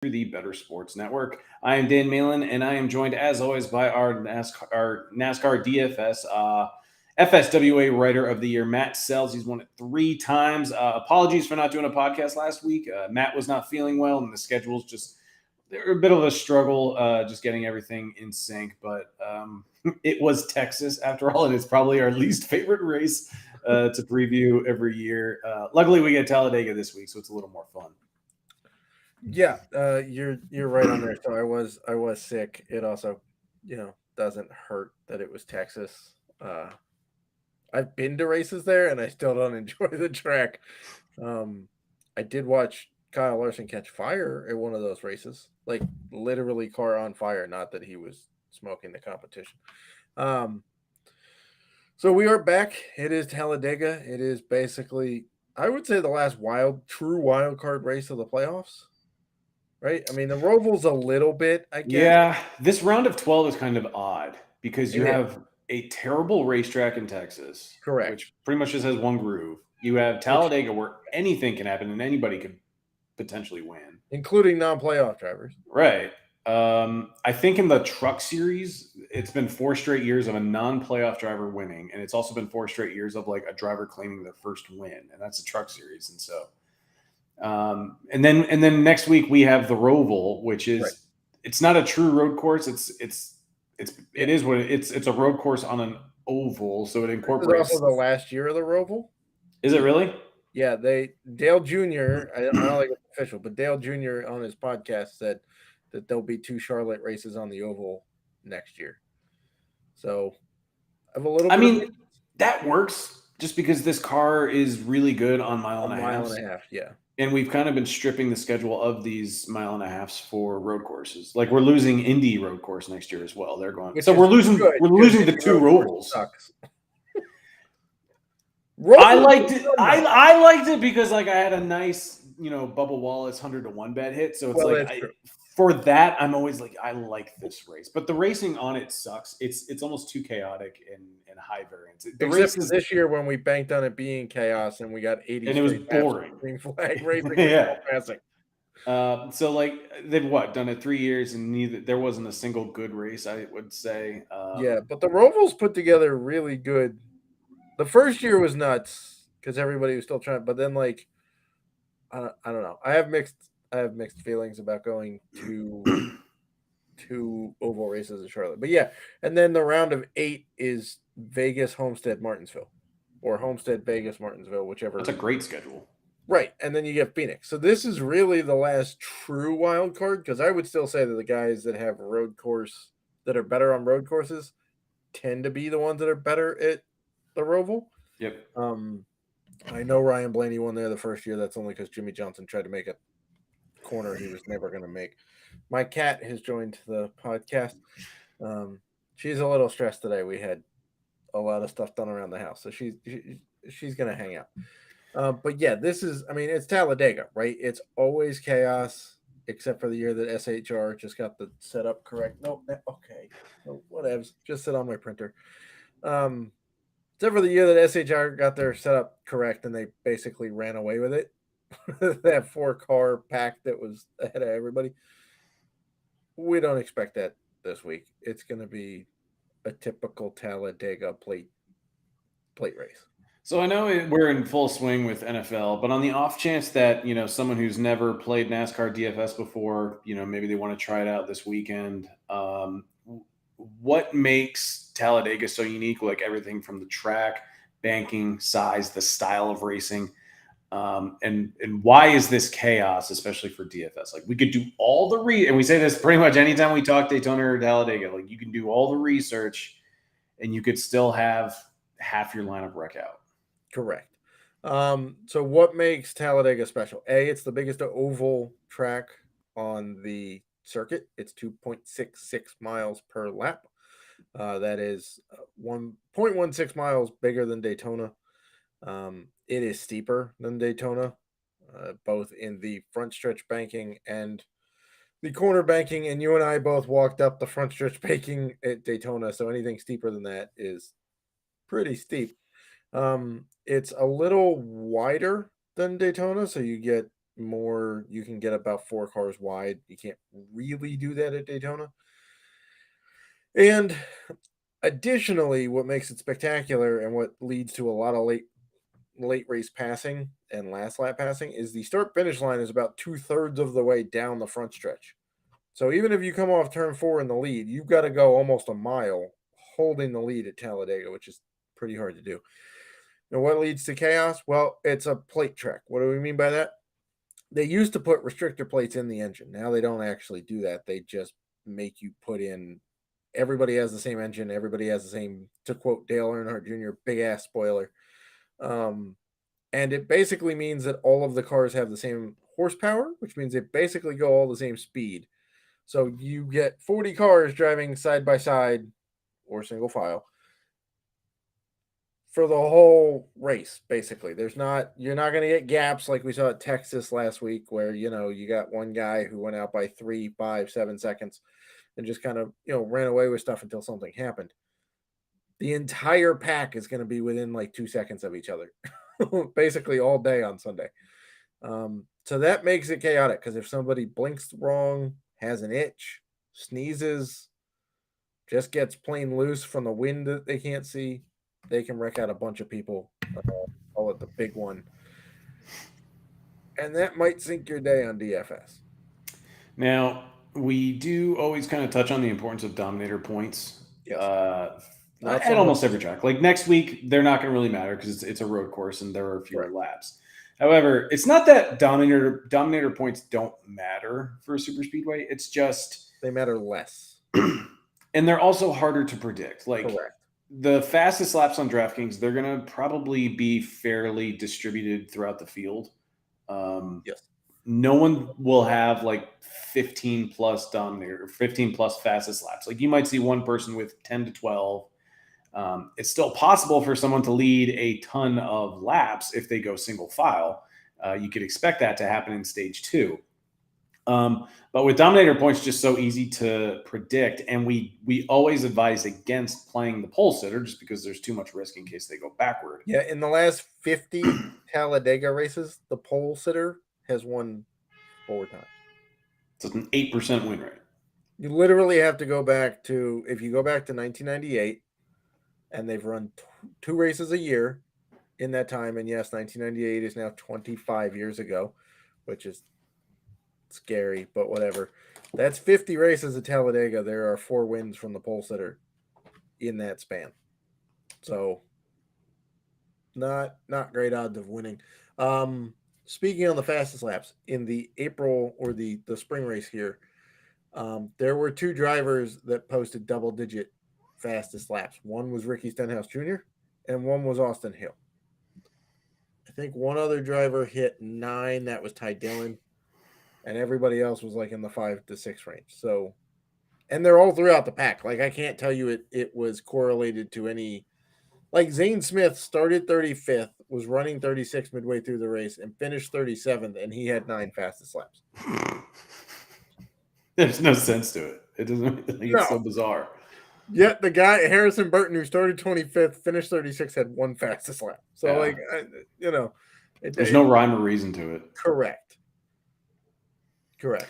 through the Better Sports Network. I am Dan Malin, and I am joined, as always, by our NASCAR DFS FSWA Writer of the Year, Matt Selz. He's won it 3 times. Apologies for not doing a podcast last week. Matt was not feeling well, and the schedule's just a bit of a struggle just getting everything in sync. But it was Texas, after all, and it's probably our least favorite race to preview every year. Luckily, we get Talladega this week, so it's a little more fun. Yeah, you're right on there. So I was sick. It also, doesn't hurt that it was Texas. I've been to races there, and I still don't enjoy the track. I did watch Kyle Larson catch fire at one of those races, like literally car on fire. Not that he was smoking the competition. So we are back. It is Talladega. It is basically, I would say, the last true wild card race of the playoffs. Right? I mean, the Roval's a little bit, I guess. Yeah, this round of 12 is kind of odd because you It is. have a terrible racetrack in Texas, Correct. which pretty much just has one groove. You have Talladega, where anything can happen and anybody could potentially win, including non-playoff drivers. Right. I think in the Truck Series, it's been 4 straight years of a non-playoff driver winning, and it's also been 4 straight years of like a driver claiming their first win, and that's the Truck Series. And so, and then next week we have the Roval, which is Right. It's not a true road course. It's a road course on an oval, so it incorporates. This is also the last year of the Roval. Is it really? Yeah, Dale Jr. I don't think it's official, but Dale Jr. on his podcast said that there'll be 2 Charlotte races on the oval next year. So I have a little. I mean, that works just because this car is really good on mile and a half. Yeah. And we've kind of been stripping the schedule of these mile and a halves for road courses. Like we're losing Indy road course next year as well. They're going. So we're losing the 2 Rovals. I liked it. I liked it because like I had a nice, Bubba Wallace 100-1 bet hit. So it's for that, I'm always like, I like this race. But the racing on it sucks. It's almost too chaotic and high variance. The race is this year when we banked on it being chaos and we got 80 and it was boring. Green flag racing. Yeah. So like they've done it 3 years and there wasn't a single good race, I would say. Yeah, but the Rovals put together really good. The first year was nuts because everybody was still trying, but then like I don't know. I have mixed feelings about going to 2 oval races in Charlotte. But yeah, and then the round of 8 is Vegas, Homestead, Martinsville, or Homestead, Vegas, Martinsville, whichever. That's a great schedule. Right, and then you get Phoenix. So this is really the last true wild card because I would still say that the guys that have that are better on road courses tend to be the ones that are better at the Roval. Yep. I know Ryan Blaney won there the first year. That's only because Jimmy Johnson tried to make a corner he was never going to make. My cat has joined the podcast. She's a little stressed today. We had a lot of stuff done around the house, so she's going to hang out. But yeah, it's Talladega, right? It's always chaos, except for the year that SHR just got the setup correct. No, okay, whatever. Just sit on my printer. Except for the year that SHR got their setup correct and they basically ran away with it. That 4-car pack that was ahead of everybody. We don't expect that this week. It's going to be a typical Talladega plate race. So I know we're in full swing with NFL, but on the off chance that, someone who's never played NASCAR DFS before, maybe they want to try it out this weekend. What makes Talladega so unique? Like everything from the track, banking, size, the style of racing. And why is this chaos, especially for DFS? Like we could do all the and we say this pretty much anytime we talk Daytona or Talladega, like you can do all the research and you could still have half your lineup wreck out. Correct. So what makes Talladega special? It's the biggest oval track on the circuit. It's 2.66 miles per lap. That is 1.16 miles bigger than Daytona. It is steeper than Daytona, both in the front stretch banking and the corner banking. And you and I both walked up the front stretch banking at Daytona, so anything steeper than that is pretty steep. It's a little wider than Daytona, so you get more. You can get about 4 cars wide. You can't really do that at Daytona. And additionally, what makes it spectacular and what leads to a lot of late race passing and last lap passing is the start finish line is about 2/3 of the way down the front stretch. So even if you come off turn 4 in the lead, you've got to go almost a mile holding the lead at Talladega, which is pretty hard to do. And what leads to chaos? Well, it's a plate track. What do we mean by that? They used to put restrictor plates in the engine. Now they don't actually do that. They just make you put in. Everybody has the same engine. Everybody has the same, to quote Dale Earnhardt Jr., big ass spoiler. And it basically means that all of the cars have the same horsepower, which means they basically go all the same speed. So you get 40 cars driving side by side or single file for the whole race, basically. You're not going to get gaps like we saw at Texas last week where, you got one guy who went out by 3, 5, 7 seconds and just kind of, ran away with stuff until something happened. The entire pack is going to be within like 2 seconds of each other, basically all day on Sunday. So that makes it chaotic because if somebody blinks wrong, has an itch, sneezes, just gets plain loose from the wind that they can't see, they can wreck out a bunch of people. Call it the big one. And that might sink your day on DFS. Now, we do always kind of touch on the importance of dominator points. Yes. At almost every track. Like next week, they're not going to really matter because it's a road course and there are fewer laps. However, it's not that dominator points don't matter for a super speedway. It's just they matter less. And they're also harder to predict. Like correct. The fastest laps on DraftKings, they're going to probably be fairly distributed throughout the field. Yes. No one will have like 15 plus dominator, 15 plus fastest laps. Like you might see one person with 10 to 12. It's still possible for someone to lead a ton of laps if they go single file. You could expect that to happen in stage 2. But with dominator points, just so easy to predict, and we always advise against playing the pole sitter just because there's too much risk in case they go backward. Yeah, in the last 50 Talladega races, the pole sitter has won 4 times. So it's an 8% win rate. You literally have to go back to, if you go back to 1998, and they've run 2 races a year in that time, and yes, 1998 is now 25 years ago, which is scary, but whatever. That's 50 races at Talladega. There are 4 wins from the pole sitter in that span. So not great odds of winning. Speaking on the fastest laps in the April or the spring race here, there were 2 drivers that posted double-digit fastest laps. One was Ricky Stenhouse Jr. and one was Austin Hill. I think one other driver hit 9. That was Ty Dillon. And everybody else was like in the 5 to 6 range. So, and they're all throughout the pack. Like I can't tell you it was correlated to any. Like Zane Smith started 35th, was running 36 midway through the race, and finished 37th, and he had 9 fastest laps. There's no sense to it. It doesn't. It's so bizarre. Yet the guy Harrison Burton, who started 25th, finished 36th, had 1 fastest lap. So there's no rhyme or reason to it. Correct.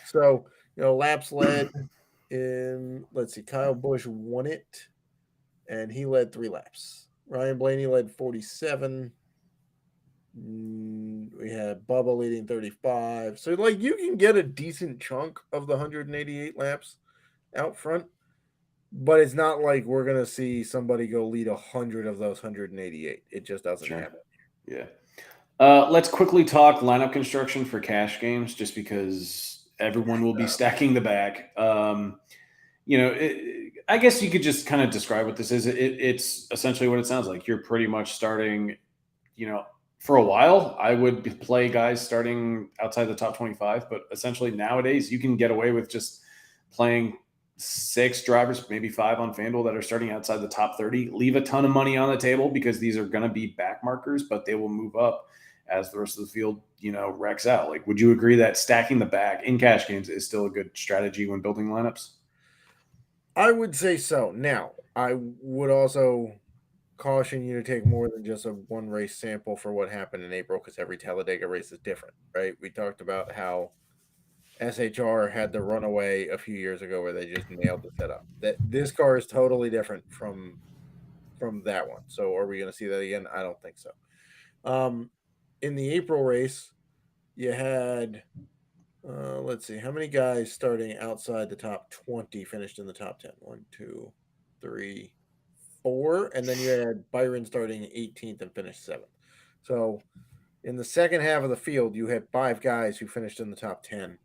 So, laps led in, let's see, Kyle Busch won it, and he led 3 laps. Ryan Blaney led 47. We had Bubba leading 35. So, you can get a decent chunk of the 188 laps out front, but it's not like we're going to see somebody go lead 100 of those 188. It just doesn't happen. Yeah. Let's quickly talk lineup construction for cash games, just because everyone will be stacking the bag. I guess you could just kind of describe what this is. It's essentially what it sounds like. You're pretty much starting, for a while, I would play guys starting outside the top 25, but essentially nowadays you can get away with just playing 6 drivers, maybe 5 on FanDuel that are starting outside the top 30. Leave a ton of money on the table because these are going to be back markers, but they will move up as the rest of the field, wrecks out. Like, would you agree that stacking the bag in cash games is still a good strategy when building lineups? I would say so. Now, I would also caution you to take more than just a one race sample for what happened in April, because every Talladega race is different, right? We talked about how SHR had the runaway a few years ago where they just nailed the setup. That this car is totally different from that one. So are we going to see that again? I don't think so. In the April race, you had let's see, how many guys starting outside the top 20 finished in the top 10? 1, 2, 3, 4, and then you had Byron starting 18th and finished 7th. So in the second half of the field, you had 5 guys who finished in the top 10.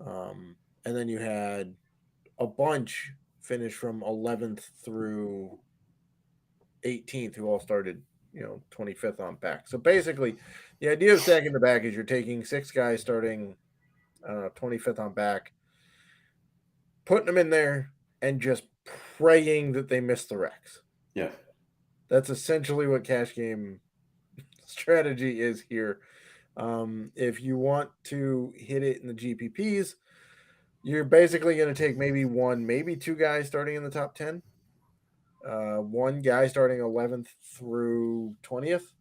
And then you had a bunch finish from 11th through 18th who all started, 25th on back. So basically, the idea of stacking the back is you're taking 6 guys starting 25th on back, putting them in there, and just praying that they miss the wrecks. Yeah. That's essentially what cash game strategy is here. If you want to hit it in the GPPs, you're basically going to take maybe 1, maybe 2 guys starting in the top 10. 1 guy starting 11th through 20th.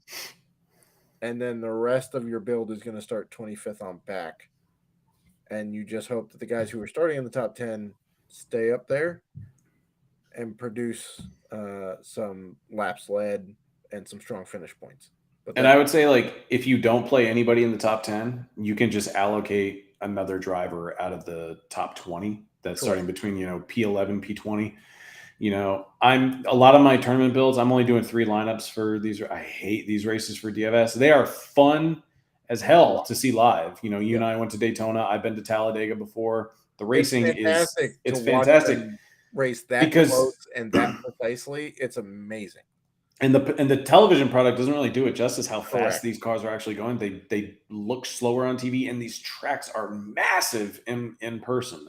And then the rest of your build is going to start 25th on back. And you just hope that the guys who are starting in the top 10 stay up there and produce some laps led and some strong finish points. And I would say, like, if you don't play anybody in the top 10, you can just allocate another driver out of the top 20 that's starting between, P11, P20. A lot of my tournament builds, I'm only doing 3 lineups for these. I hate these races for DFS. They are fun as hell to see live. You and I went to Daytona. I've been to Talladega before. The racing it's fantastic. Race that close and that precisely. It's amazing. And the television product doesn't really do it justice how fast these cars are actually going. They look slower on TV, and these tracks are massive in person.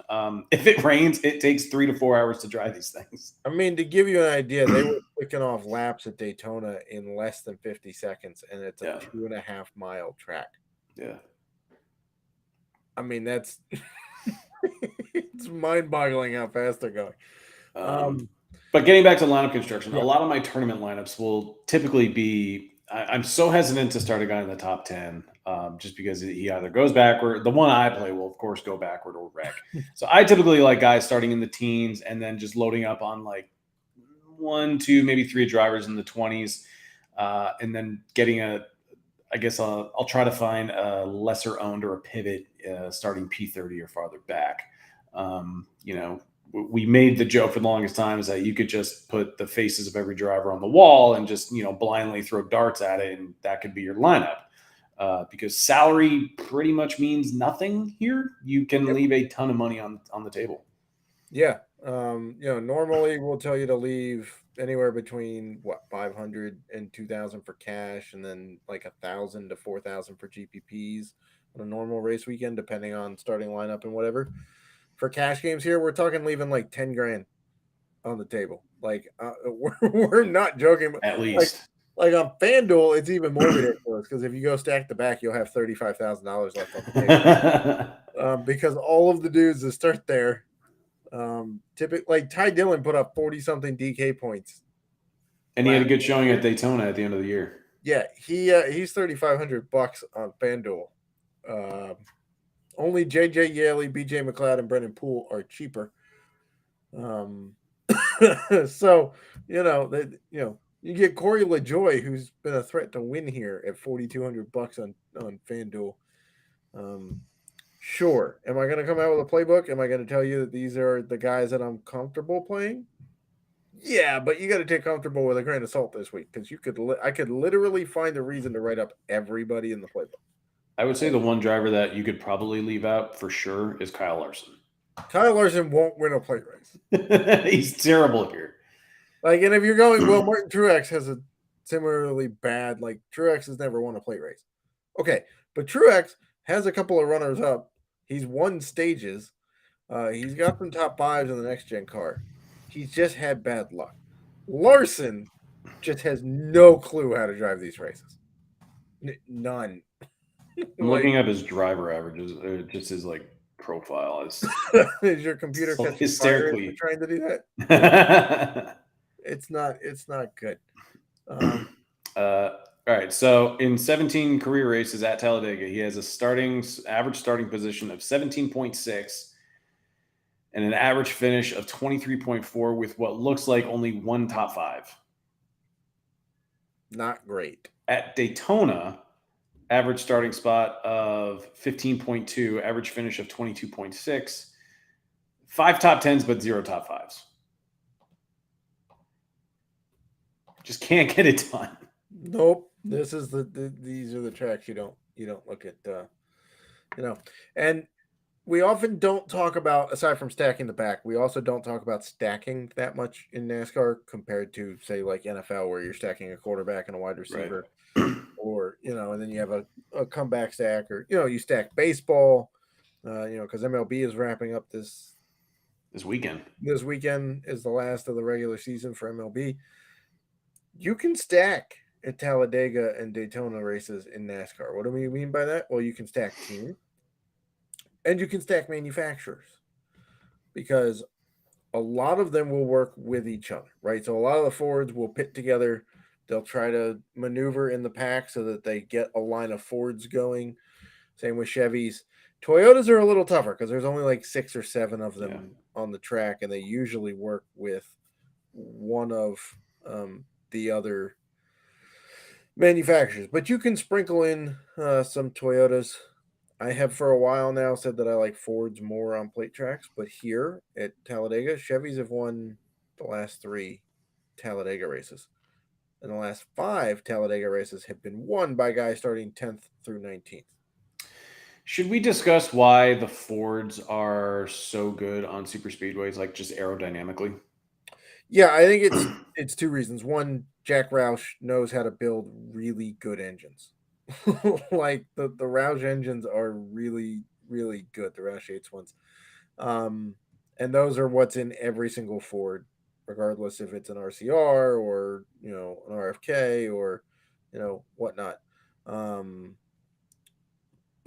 If it rains, it takes 3 to 4 hours to drive these things. I mean, to give you an idea, they were clicking off laps at Daytona in less than 50 seconds, and it's a 2.5 mile track. Yeah. I mean, that's it's mind-boggling how fast they're going. But getting back to lineup construction, a lot of my tournament lineups will typically be I'm so hesitant to start a guy in the top 10 just because he either goes backward. The one I play will, of course, go backward or wreck. So I typically like guys starting in the teens and then just loading up on like 1, 2, maybe 3 drivers in the 20s. And then getting I'll try to find a lesser owned or a pivot starting P30 or farther back. We made the joke for the longest time is that you could just put the faces of every driver on the wall and just, blindly throw darts at it. And that could be your lineup because salary pretty much means nothing here. You can leave a ton of money on the table. Yeah. Normally we'll tell you to leave anywhere between 500 and 2,000 for cash, and then like 1,000 to 4,000 for GPPs on a normal race weekend, depending on starting lineup and whatever. For cash games here, we're talking leaving like 10 grand on the table. Like we're not joking. At least like on FanDuel, it's even more ridiculous because if you go stack the back, you'll have $35,000 left on the table. Because all of the dudes that start there, typically, like Ty Dillon put up 40-something DK points, and he had a good showing at Daytona at the end of the year. Yeah, he's $3,500 on FanDuel. Only JJ Yaley, BJ McLeod, and Brendan Poole are cheaper. So you get Corey LaJoy, who's been a threat to win here at $4,200 on FanDuel. Sure. Am I going to come out with a playbook? Am I going to tell you that these are the guys that I'm comfortable playing? Yeah, but you got to take comfortable with a grain of salt this week because I could literally find a reason to write up everybody in the playbook. I would say the one driver that you could probably leave out for sure is Kyle Larson. Kyle Larson won't win a plate race. He's terrible here. And if you're going, well, Martin Truex has a similarly bad, Truex has never won a plate race. Okay, but Truex has a couple of runners up. He's won stages. He's got some top 5s in the next gen car. He's just had bad luck. Larson just has no clue how to drive these races. None. I'm looking up his driver averages, just his profile. Is your computer hysterically trying to do that? It's not good. All right. So in 17 career races at Talladega, he has a average starting position of 17.6 and an average finish of 23.4 with what looks like only one top five. Not great. At Daytona, average starting spot of 15.2, average finish of 22.6, 5 top 10s, but 0 top 5s. Just can't get it done. Nope. This is these are the tracks you don't look at, and we often don't talk about, aside from stacking the back, we also don't talk about stacking that much in NASCAR compared to, say, like NFL, where you're stacking a quarterback and a wide receiver, Right. or, and then you have a comeback stack, or, you stack baseball, because MLB is wrapping up this weekend. This weekend is the last of the regular season for MLB. You can stack at Talladega and Daytona races in NASCAR. What do we mean by that? Well, you can stack team and you can stack manufacturers, because a lot of them will work with each other, right? So a lot of the Fords will pit together. They'll try to maneuver in the pack so that they get a line of Fords going. Same with Chevys. Toyotas are a little tougher because there's only like 6 or 7 of them on the track, and they usually work with one of the other manufacturers. But you can sprinkle in some Toyotas. I have for a while now said that I like Fords more on plate tracks, but here at Talladega, Chevys have won the last 3 Talladega races. And the last 5 Talladega races have been won by guys starting 10th through 19th. Should we discuss why the Fords are so good on super speedways, like just aerodynamically? Yeah, I think it's 2 reasons. One, Jack Roush knows how to build really good engines. Like the Roush engines are really, really good, the Roush 8s ones. And those are what's in every single Ford, regardless if it's an RCR or, an RFK or, whatnot. But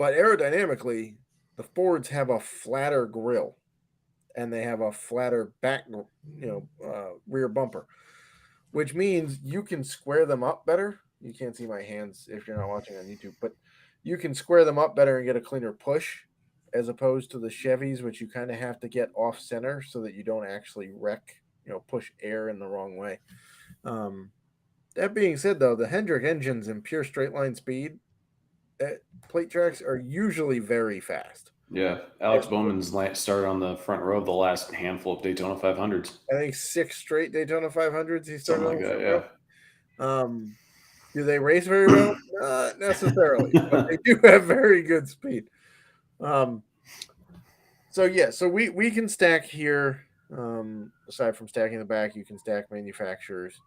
aerodynamically, the Fords have a flatter grill and they have a flatter back, rear bumper, which means you can square them up better. You can't see my hands if you're not watching on YouTube, but you can square them up better and get a cleaner push, as opposed to the Chevys, which you kind of have to get off center so that you don't actually wreck, push air in the wrong way. That being said, though, the Hendrick engines in pure straight line speed at plate tracks are usually very fast. Yeah, Alex Bowman's started on the front row of the last handful of Daytona 500s. I think 6 straight Daytona 500s he started Something like that, yeah. Do they race very well? Not necessarily, but they do have very good speed. So we can stack here. Aside from stacking the back, you can stack manufacturers.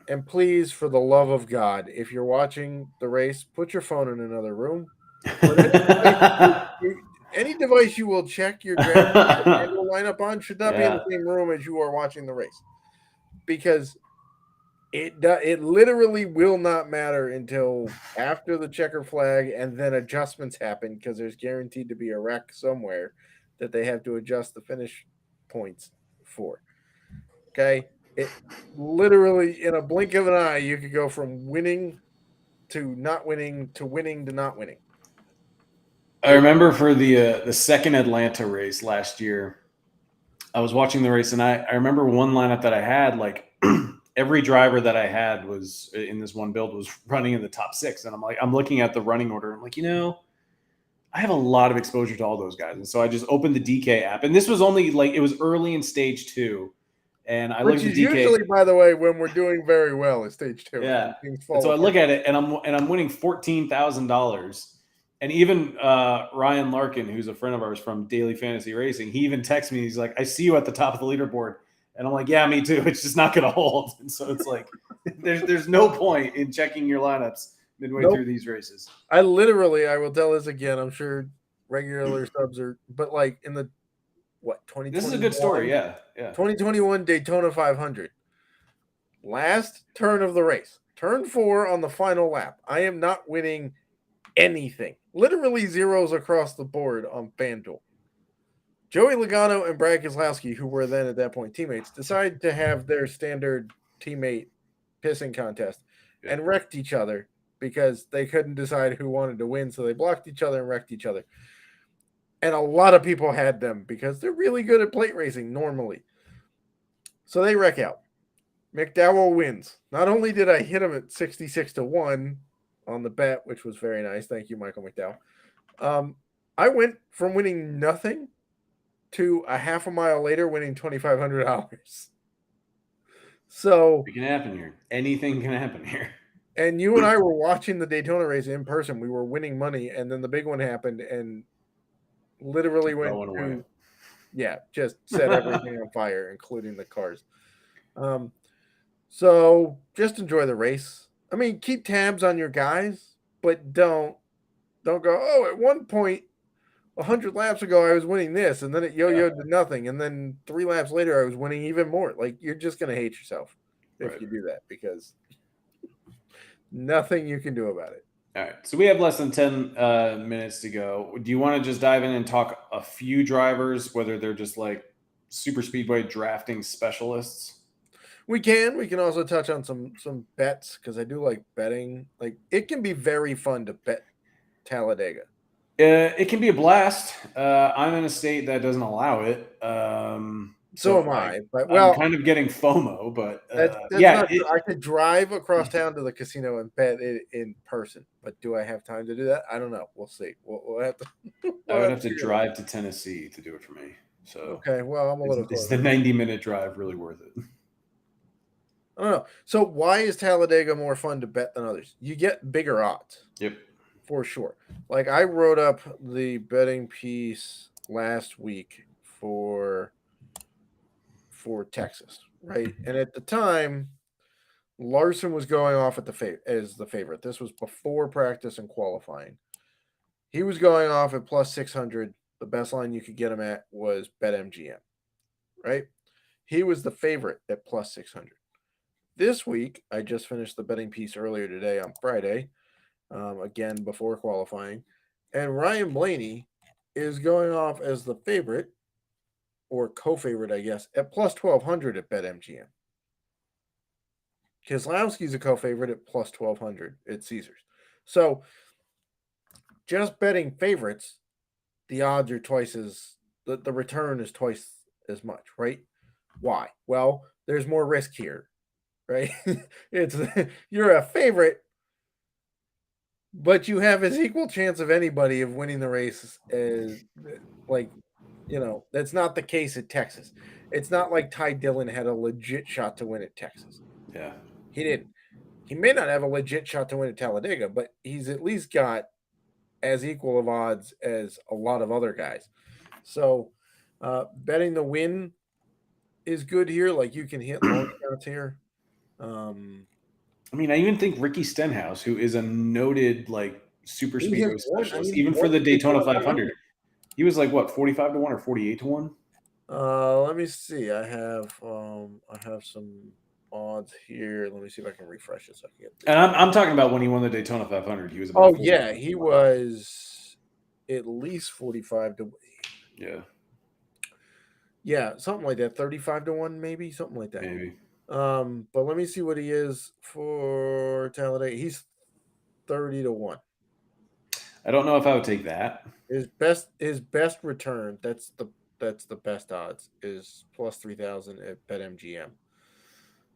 And please, for the love of God, if you're watching the race, put your phone in another room. Any device you will check your DraftKings and FanDuel lineup on should not be in the same room as you are watching the race, because it literally will not matter until after the checker flag, and then adjustments happen because there's guaranteed to be a wreck somewhere that they have to adjust the finish points for. Okay, it literally, in a blink of an eye, you could go from winning to not winning to winning to not winning. I remember for the second Atlanta race last year, I was watching the race, and I remember one lineup that I had, like every driver that I had was in this one build was running in the top 6. And I'm looking at the running order. I'm like, I have a lot of exposure to all those guys. And so I just opened the DK app, and this was only it was early in stage 2. And I look at the DK. Usually, by the way, when we're doing very well at stage 2. Yeah. And so I look at it, and I'm winning $14,000. And even Ryan Larkin, who's a friend of ours from Daily Fantasy Racing, he even texts me. He's like, "I see you at the top of the leaderboard," and I'm like, "Yeah, me too. It's just not going to hold." And so it's like, there's no point in checking your lineups midway through these races. I will tell this again. I'm sure regular subs are, but like in the 2021. This is a good story, yeah. 2021 Daytona 500. Last turn of the race, turn 4 on the final lap. I am not winning anything. Literally zeros across the board on FanDuel. Joey Logano and Brad Keselowski, who were then at that point teammates, decide to have their standard teammate pissing contest Yeah. and wrecked each other because they couldn't decide who wanted to win. So they blocked each other and wrecked each other. And a lot of people had them because they're really good at plate racing normally. So they wreck out. McDowell wins. Not only did I hit him at 66-1 on the bet, which was very nice. Thank you, Michael McDowell. I went from winning nothing to a half a mile later winning $2,500. So It can happen here. Anything can happen here. And you and I were watching the Daytona race in person. We were winning money, and then the big one happened and literally went away. Just set everything on fire, including the cars. So just enjoy the race. I mean, keep tabs on your guys, but don't go, oh, at one point 100 laps ago I was winning this, and then it yo-yoed to nothing, and then 3 laps later I was winning even more. Like, you're just going to hate yourself if you do that, because nothing you can do about it. All right. So we have less than 10 minutes to go. Do you want to just dive in and talk a few drivers, whether they're just like super speedway drafting specialists? We can also touch on some bets, because I do like betting. Like, it can be very fun to bet Talladega. It can be a blast. I'm in a state that doesn't allow it. So am I. But I'm kind of getting FOMO. But that's not true. I could drive across town to the casino and bet it in person. But do I have time to do that? I don't know. We'll see. We'll have to. I would have to drive to Tennessee to do it for me. So okay. Well, I'm a little closer. Is the 90-minute drive really worth it? I don't know. So why is Talladega more fun to bet than others? You get bigger odds. Yep. For sure. Like, I wrote up the betting piece last week for Texas, right? And at the time, Larson was going off at as the favorite. This was before practice and qualifying. He was going off at plus 600. The best line you could get him at was BetMGM, right? He was the favorite at plus 600. This week, I just finished the betting piece earlier today on Friday, again before qualifying, and Ryan Blaney is going off as the favorite, or co-favorite, I guess, at plus 1,200 at BetMGM. Keselowski's a co-favorite at plus 1,200 at Caesars. So, just betting favorites, the odds are twice as the return is twice as much, right? Why? Well, there's more risk here, right? You're a favorite, but you have as equal chance of anybody of winning the race as, like, that's not the case at Texas. It's not like Ty Dillon had a legit shot to win at Texas. Yeah. He didn't. He may not have a legit shot to win at Talladega, but he's at least got as equal of odds as a lot of other guys. So betting the win is good here. Like, you can hit long shots here. I mean, I even think Ricky Stenhouse, who is a noted super speedway specialist, even for the Daytona 500, he was 45-1 or 48-1. Let me see. I have some odds here. Let me see if I can refresh this. And I'm talking about when he won the Daytona 500. He was about he was at least 45 to. Yeah, something like that. 35-1, maybe something like that. Maybe. But let me see what he is for Talladega. He's 30-1. I don't know if I would take that. His best return, that's the best odds, is plus 3,000 at BetMGM.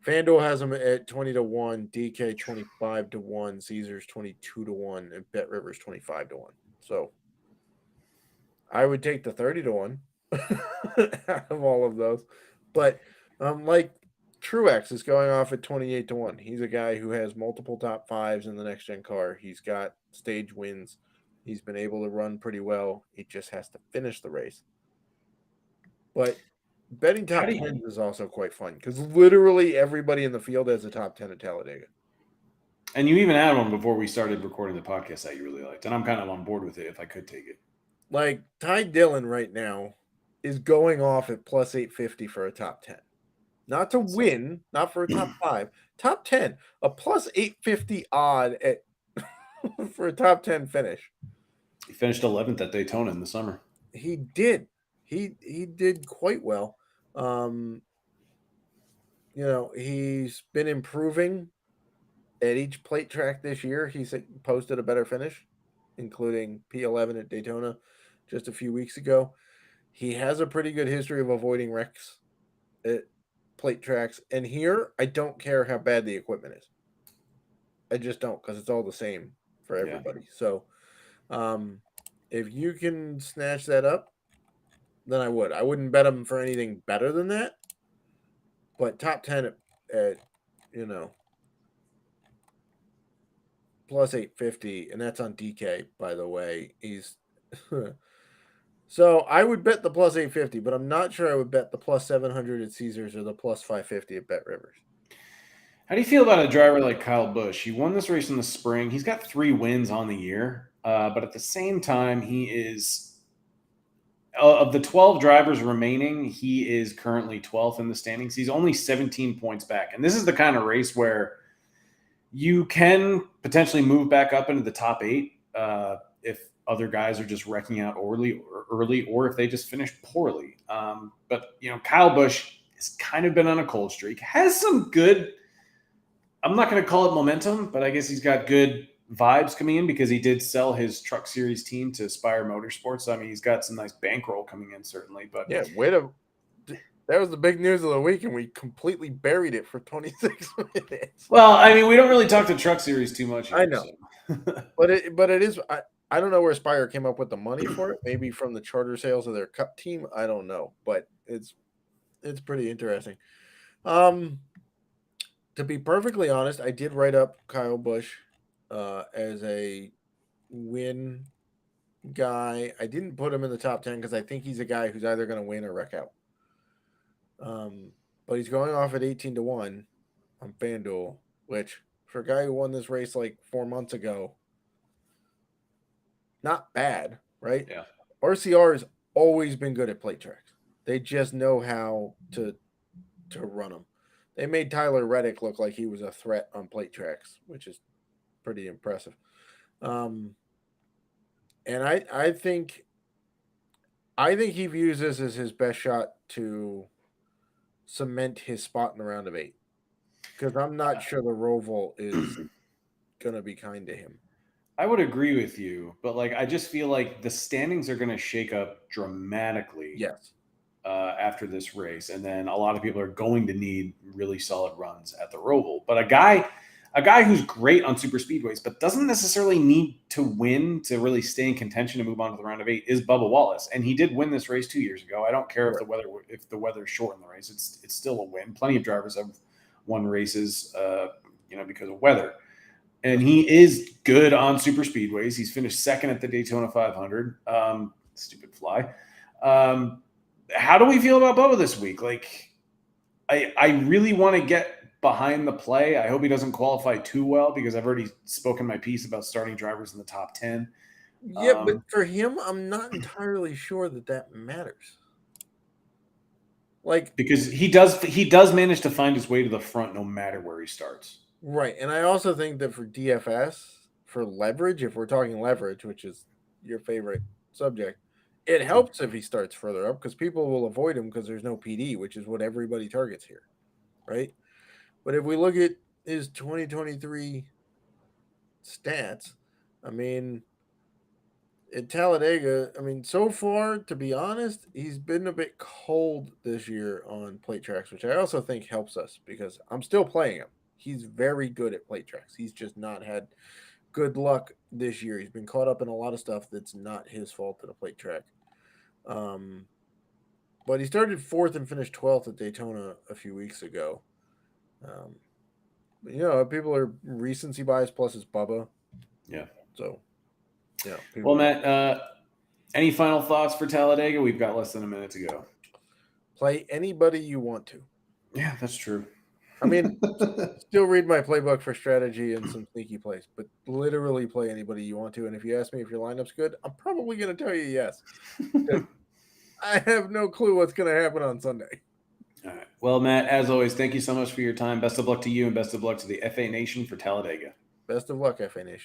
FanDuel has him at 20-1, DK 25-1, Caesars 22-1, and BetRivers 25-1. So I would take the 30-1 out of all of those. But Truex is going off at 28-1. He's a guy who has multiple top fives in the next gen car. He's got stage wins. He's been able to run pretty well. He just has to finish the race. But betting top 10 is also quite fun, because literally everybody in the field has a top 10 at Talladega. And you even had one before we started recording the podcast that you really liked, and I'm kind of on board with it if I could take it. Like, Ty Dillon right now is going off at plus 850 for a top 10. Not to win, not for a top 5. Top 10, a plus 850 odd at for a top 10 finish. He finished 11th at Daytona in the summer. He did. He did quite well. He's been improving At each plate track this year, he's posted a better finish, including P11 at Daytona just a few weeks ago. He has a pretty good history of avoiding wrecks at plate tracks. And here, I don't care how bad the equipment is. I just don't, because it's all the same for Yeah. everybody. So, if you can snatch that up, then I would. I wouldn't bet him for anything better than that. But top 10 at plus 850, and that's on DK, by the way. He's so I would bet the plus 850, but I'm not sure I would bet the plus 700 at Caesars or the plus 550 at Bet Rivers. How do you feel about a driver like Kyle Busch? He won this race in the spring. He's got 3 wins on the year, but at the same time, he is of the 12 drivers remaining, he is currently 12th in the standings. He's only 17 points back, and this is the kind of race where you can potentially move back up into the top 8 if other guys are just wrecking out early, or if they just finish poorly. But Kyle Busch has kind of been on a cold streak. Has some good. I'm not going to call it momentum, but I guess he's got good vibes coming in because he did sell his Truck Series team to Spire Motorsports. So, I mean, he's got some nice bankroll coming in, certainly. But yeah, that was the big news of the week, and we completely buried it for 26 minutes. Well, I mean, we don't really talk to Truck Series too much here, I know, but it is. I don't know where Spire came up with the money for it. Maybe from the charter sales of their Cup team. I don't know, but it's pretty interesting. To be perfectly honest, I did write up Kyle Busch as a win guy. I didn't put him in the top 10 because I think he's a guy who's either going to win or wreck out. But he's going off at 18-1 on FanDuel, which for a guy who won this race like 4 months ago, not bad, right? Yeah. RCR has always been good at plate tracks. They just know how to run them. They made Tyler Reddick look like he was a threat on plate tracks, which is pretty impressive. And I think he views this as his best shot to cement his spot in the round of 8. Because I'm not sure the Roval is going to be kind to him. I would agree with you, but I just feel like the standings are going to shake up dramatically. Yes. After this race, and then a lot of people are going to need really solid runs at the Roval. But a guy who's great on super speedways, but doesn't necessarily need to win to really stay in contention to move on to the round of 8 is Bubba Wallace, and he did win this race 2 years ago. I don't care if the weather shortened the race; it's still a win. Plenty of drivers have won races, because of weather. And he is good on super speedways. He's finished second at the Daytona 500. Stupid fly. How do we feel about Bubba this week? I really want to get behind the play. I hope he doesn't qualify too well because I've already spoken my piece about starting drivers in the top 10. Yeah, but for him, I'm not entirely sure that matters. Because he does manage to find his way to the front no matter where he starts. Right, and I also think that for DFS, for leverage, if we're talking leverage, which is your favorite subject, it helps if he starts further up because people will avoid him because there's no PD, which is what everybody targets here, right? But if we look at his 2023 stats, I mean, at Talladega, so far, to be honest, he's been a bit cold this year on plate tracks, which I also think helps us because I'm still playing him. He's very good at plate tracks. He's just not had good luck this year. He's been caught up in a lot of stuff that's not his fault at a plate track. But he started 4th and finished 12th at Daytona a few weeks ago. People are recency bias plus his Bubba. Yeah. So, yeah. Well, Matt, any final thoughts for Talladega? We've got less than a minute to go. Play anybody you want to. Yeah, that's true. Still read my playbook for strategy and some sneaky plays, but literally play anybody you want to. And if you ask me if your lineup's good, I'm probably going to tell you yes. I have no clue what's going to happen on Sunday. All right. Well, Matt, as always, thank you so much for your time. Best of luck to you and best of luck to the FA Nation for Talladega. Best of luck, FA Nation.